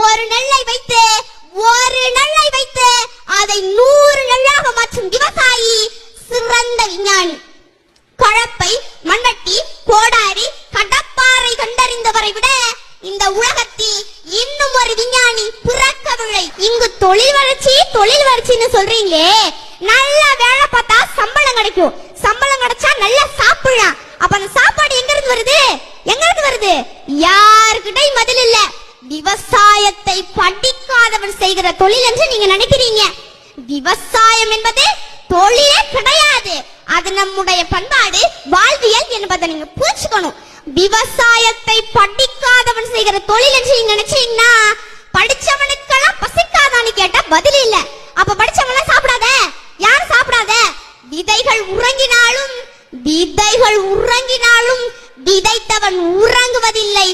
ஒரு நெல்லை வைத்து அதை 100 நெல்லாக மாற்றும் விவசாயி சிறந்த விஞ்ஞானி. கலப்பை, மண்வெட்டி, கோடாரி, கடப்பாறை கண்டறிந்தவரை விட இந்த உலகத்தில் இன்னும் ஒரு விஞ்ஞானி பிறக்கவில்லை. இங்கு தொழில் வளர்ச்சின்னு சொல்றீங்களே, நல்ல வேலை பார்த்தா சம்பளம் கிடைக்கும். சம்பளம் கிடைச்சா நல்லா சாப்பிடலாம். அப்ப அந்த சாப்பாடு எங்க இருந்து வருது? யாருக்கிட்டையும் பதில் இல்ல. விவசாயத்தை படிக்காதவன் செய்கிற தொழில் என்று நீங்க நினைக்கிறீங்க. விவசாயம் என்பது தொழிலே கிடையாது. அது நம்முடைய பண்பாடு, வாழ்வியல் என்பதை நீங்க புரிஞ்சுக்கணும். விவசாயத்தை படிக்காதவன் செய்கிற தொழில் என்று நீங்க நினைச்சீங்கன்னா, படிச்சவனுக்கெல்லாம் பசிக்காதான்னு கேட்டா பதில் இல்ல. அப்ப படிச்சவன் சாப்பிடாத, யார் சாப்பிடாத? விதைகள் உறங்கினாலும் விதைத்தவன் உறங்குவதில்லை.